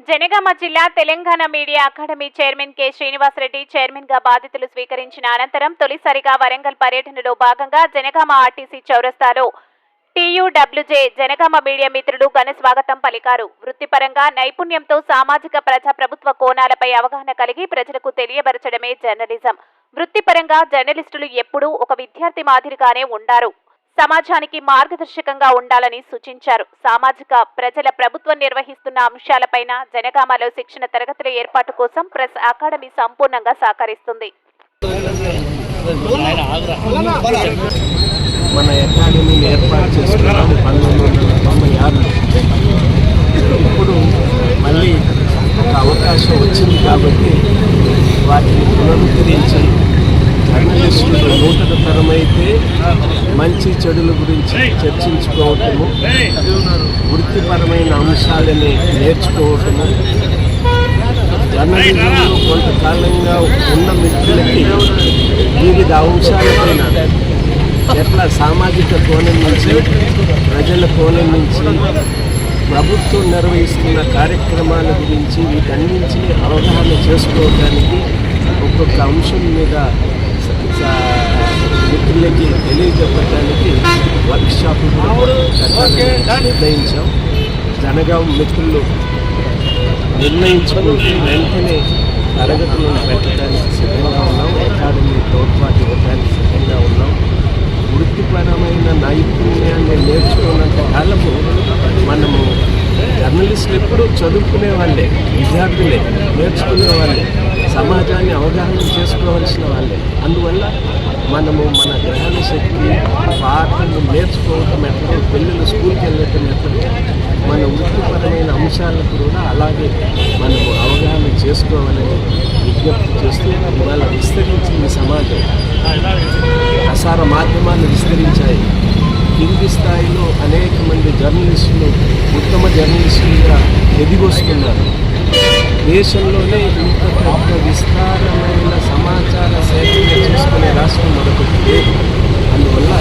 జనగామ జిల్లా Telangana media academy chairman K Srinivasa Reddy chairman గా బాధ్యతలు స్వీకరించిన అనంతరం తొలిసారిగా వరంగల్ పర్యటనలో భాగంగా జనగామ ఆర్టీసీ చౌరస్తాలో టీయూడబ్ల్యూజే జనగామ మీడియా మిత్రులు ఘన స్వాగతం పలికారు. వృత్తిపరంగా నైపుణ్యంతో సామాజిక ప్రజాప్రభుత్వ కోణాలపై అవగాహన కలిగి ప్రజలకు తెలియబరచడమే జర్నలిజం. వృత్తిపరంగా జర్నలిస్టులు ఎప్పుడూ ఒక విద్యార్థి మాదిరిగానే ఉండారు. సమాజానికి మార్గదర్శకంగా ఉండాలని సూచించారు. సామాజిక ప్రజల ప్రభుత్వం నిర్వహిస్తున్న అంశాలపైన జనగామలో శిక్షణ తరగతుల ఏర్పాటు కోసం ప్రెస్ అకాడమీ సంపూర్ణంగా సహకరిస్తుంది. మన అకాడమీని ఏర్పాటు చేసుకున్నాము 1996లో. ఇప్పుడు మళ్ళీ ఒక అవకాశం వచ్చింది కాబట్టి వాటిని పునరుద్ధరించి జర్నలిస్టులు నూతన తరమైతే మంచి చెడుల గురించి చర్చించుకోవటము, వృత్తిపరమైన అంశాలని నేర్చుకోవటము, జర్నలిజంలో కొంతకాలంగా ఉన్న మిత్రులకి వివిధ అంశాలపైన ఎట్లా సామాజిక కోణం నుంచి, ప్రజల కోణం నుంచి, ప్రభుత్వం నిర్వహిస్తున్న కార్యక్రమాల గురించి వీటన్నించి అవగాహన చేసుకోవడానికి ఒక్కొక్క అంశం మీద మిత్రులకి తెలియజెప్పడానికి వర్క్షాపులు నిర్ణయించాం. జనగామ మిత్రులు నిర్ణయించుకుంటూ వెంటనే తరగతులను పెట్టడానికి సిద్ధంగా ఉన్నాం. అకాడమీ తోడ్పాటు ఇవ్వడానికి సిద్ధంగా ఉన్నాం. వృత్తిపరమైన నైపుణ్యాన్ని నేర్చుకున్నంత కాలము మనము జర్నలిస్టులు ఎప్పుడూ చదువుకునే వాళ్ళే, విద్యార్థులే, నేర్చుకునే వాళ్ళే, సమాజాన్ని అవగాహన చేసుకోవాల్సిన వాళ్ళే. అందువల్ల మనము మన గ్రహణ శక్తి పాటలు నేర్చుకోవటం ఎట్లా, పిల్లలు స్కూల్కి వెళ్ళటం ఎట్లా, మన వృత్తిపరమైన అంశాలకు కూడా అలాగే మనము అవగాహన చేసుకోవాలని విజ్ఞప్తి చేస్తూ ఇవాళ విస్తరించింది సమాజం. ప్రసార మాధ్యమాలు విస్తరించాయి. కింది స్థాయిలో అనేక మంది జర్నలిస్టులు ఉత్తమ జర్నలిస్టులుగా ఎదిగొస్తున్నారు. దేశంలోనే ఇంత పెద్ద విస్తారమైన సమాచార సేకరణ చేసుకునే రాష్ట్రం మరొకటి లేదు. అందువల్ల